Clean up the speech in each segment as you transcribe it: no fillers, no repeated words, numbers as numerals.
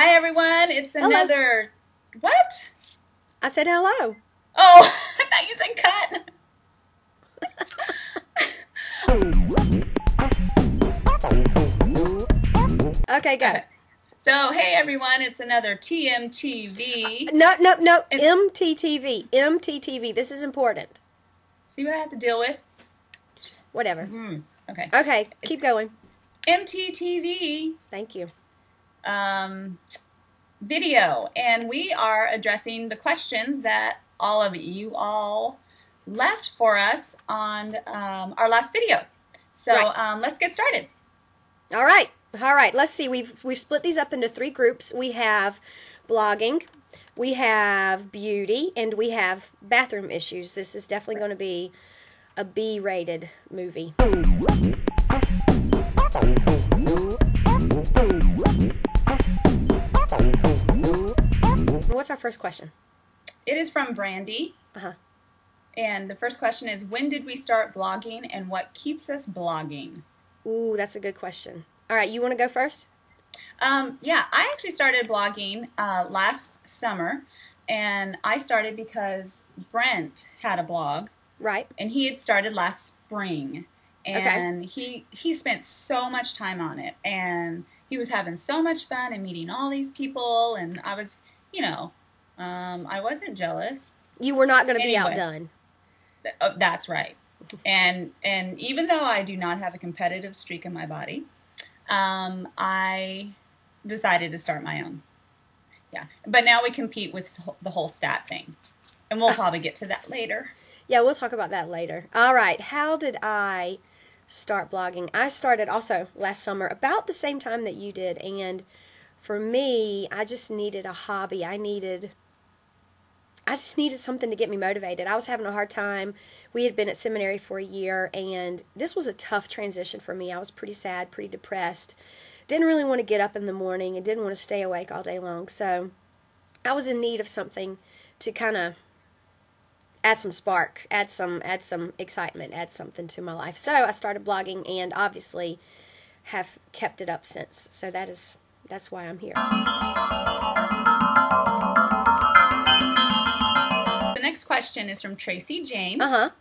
Hi everyone, it's Hello. another... What? I said hello. Oh, I thought you said cut. Okay, go. Okay. So, hey everyone, it's another TMTV. No, It's- MTTV. MTTV. This is important. See what I have to deal with? Whatever. Okay. Okay, keep going. MTTV Thank you. video, and we are addressing the questions that all of you all left for us on our last video. So Right. let's get started. All right. Let's see. We've split these up into 3 groups. We have blogging, we have beauty, and we have bathroom issues. This is definitely going to be a B-rated movie. What's our first question? It is from Brandy. Uh-huh. And the first question is, when did we start blogging and what keeps us blogging? Ooh, that's a good question. All right, you want to go first? Yeah, I actually started blogging last summer, and I started because Brent had a blog, Right. and he had started last spring, and he spent so much time on it, and he was having so much fun and meeting all these people, and I was, I wasn't jealous. You were not going to be Anyway. outdone. Oh, that's right. And even though I do not have a competitive streak in my body, I decided to start my own. Yeah, but now we compete with the whole stat thing, and we'll probably get to that later. Yeah, we'll talk about that later. All right, how did I start blogging? I started also last summer, about the same time that you did, and for me, I just needed a hobby. I just needed something to get me motivated. I was having a hard time. We had been at seminary for a year, and this was a tough transition for me. I was pretty sad, pretty depressed. Didn't really want to get up in the morning and didn't want to stay awake all day long. So I was in need of something to kind of add some spark, add some excitement, add something to my life. So I started blogging, and obviously have kept it up since. So that's why I'm here. The next question is from Tracy Jane. Uh-huh.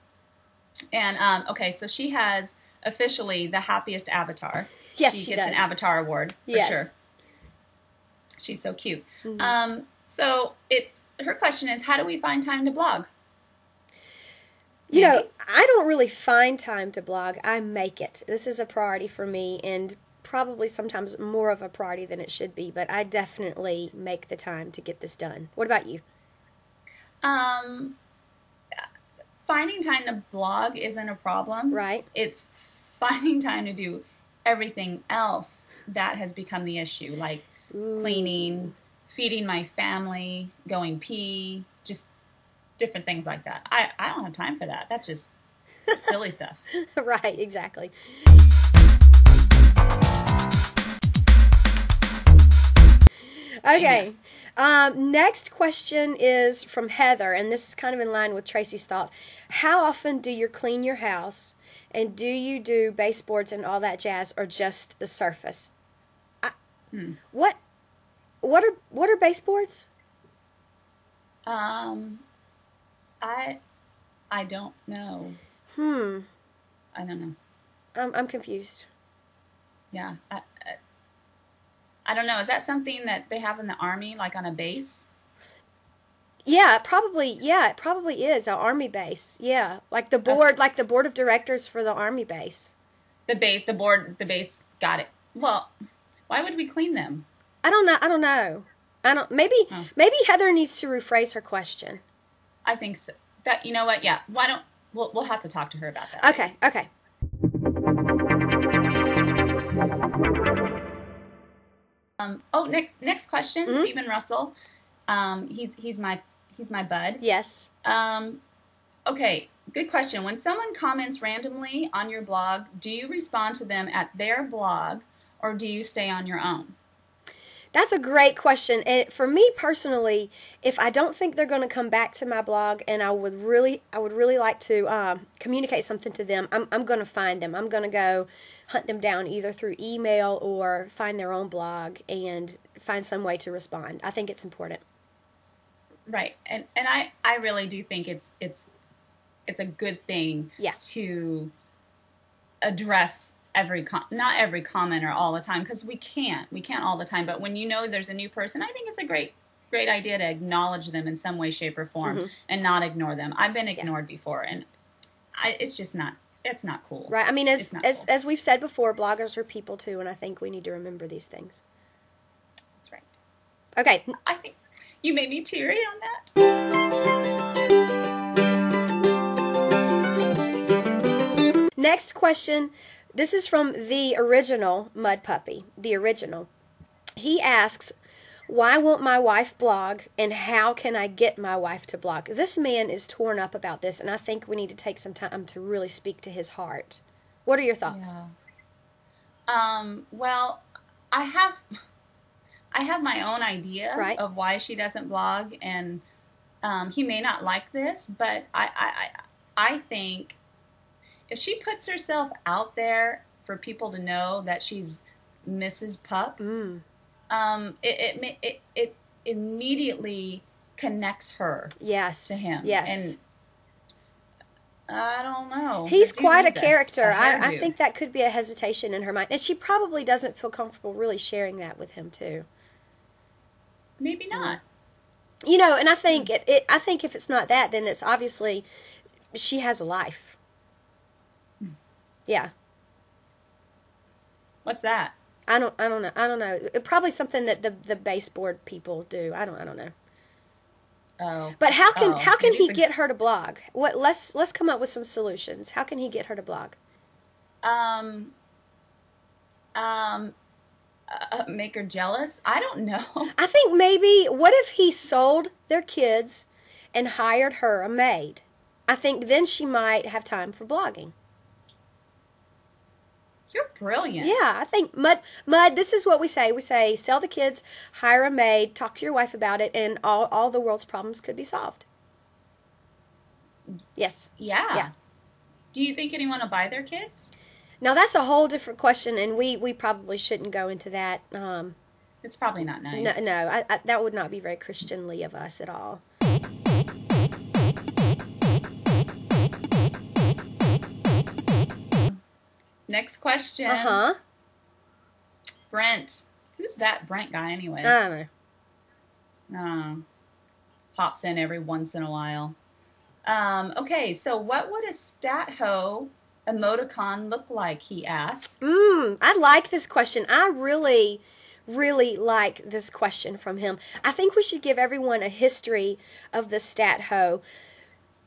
And, okay, so she has officially the happiest avatar. Yes, she she gets does. an avatar award, for Yes. sure. She's so cute. Mm-hmm. So her question is, how do we find time to blog? You know, Mandy? I don't really find time to blog. I make it. This is a priority for me, and probably sometimes more of a priority than it should be, but I definitely make the time to get this done. What about you? Finding time to blog isn't a problem. Right. It's finding time to do everything else that has become the issue, like cleaning, feeding my family, going pee, just different things like that. I don't have time for that. That's just silly stuff. Right, exactly. Okay. Next question is from Heather, and this is kind of in line with Tracy's thought. How often do you clean your house, and do you do baseboards and all that jazz, or just the surface? What are baseboards? I don't know. I don't know. I'm confused. Yeah. I don't know. Is that something that they have in the Army, like on a base? Yeah, it probably is an Army base. Yeah, like the board of directors for the Army base. The base. Got it. Well, why would we clean them? I don't know. Maybe Heather needs to rephrase her question. I think so. That, you know what? Yeah. Why don't we'll have to talk to her about that. Okay. Next question, Stephen Russell. He's my bud. Yes. Okay, good question. When someone comments randomly on your blog, do you respond to them at their blog, or do you stay on your own? That's a great question. And for me personally, if I don't think they're going to come back to my blog, and I would really like to communicate something to them, I'm going to find them. I'm going to go hunt them down either through email or find their own blog and find some way to respond. I think it's important. Right. And I really do think it's a good thing to address not every commenter all the time, because we can't all the time. But when you know there's a new person, I think it's a great idea to acknowledge them in some way, shape, or form, and not ignore them. I've been ignored before, and it's just not. It's not cool. Right. I mean, as we've said before, bloggers are people too, and I think we need to remember these things. That's right. Okay. I think you made me teary on that. Next question. This is from the original Mud Puppy. The original. He asks, why won't my wife blog, and how can I get my wife to blog? This man is torn up about this, and I think we need to take some time to really speak to his heart. What are your thoughts? Yeah. Well, I have my own idea of why she doesn't blog, and he may not like this, but I think if she puts herself out there for people to know that she's Mrs. Pup, it immediately connects her to him. Yes. And I don't know. He's quite a character. I think that could be a hesitation in her mind. And she probably doesn't feel comfortable really sharing that with him, too. Maybe not. You know, and I think I think if it's not that, then it's obviously she has a life. Yeah. What's that? I don't know. Probably something that the baseboard people do. I don't know. Oh. But how can he get her to blog? Let's come up with some solutions. How can he get her to blog? Make her jealous? I don't know. I think maybe, what if he sold their kids and hired her a maid? I think then she might have time for blogging. You're brilliant. Yeah, I think, Mud, this is what we say. We say, sell the kids, hire a maid, talk to your wife about it, and all the world's problems could be solved. Yes. Yeah. Do you think anyone will buy their kids? Now, that's a whole different question, and we probably shouldn't go into that. It's probably not nice. No, that would not be very Christianly of us at all. Next question. Brent. Who's that Brent guy anyway? I don't know. Pops in every once in a while. Okay, so what would a stat-ho emoticon look like, he asks. I like this question. I really like this question from him. I think we should give everyone a history of the stat-ho.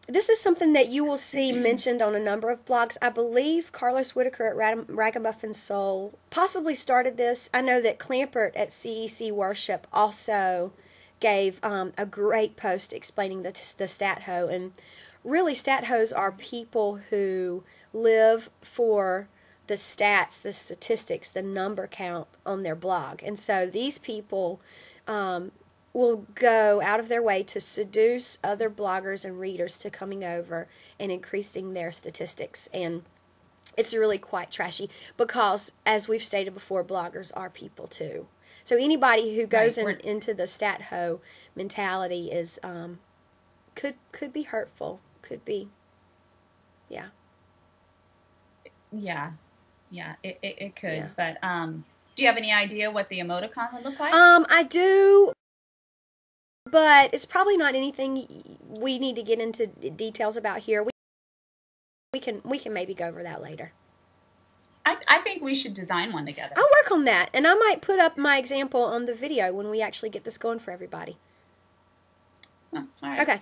This is something that you will see mentioned on a number of blogs. I believe Carlos Whitaker at Ragamuffin Soul possibly started this. I know that Clampert at CEC Worship also gave a great post explaining the stat-ho. And really, stat-hos are people who live for the stats, the statistics, the number count on their blog. And so these people will go out of their way to seduce other bloggers and readers to coming over and increasing their statistics. And it's really quite trashy because, as we've stated before, bloggers are people too. So anybody who goes into the stat-ho mentality is could be hurtful. Could be, yeah. Yeah, it could. Yeah. But do you have any idea what the emoticon would look like? I do, but it's probably not anything we need to get into details about here. We can maybe go over that later. I think we should design one together. I'll work on that, and I might put up my example on the video when we actually get this going for everybody. Oh, all right. Okay.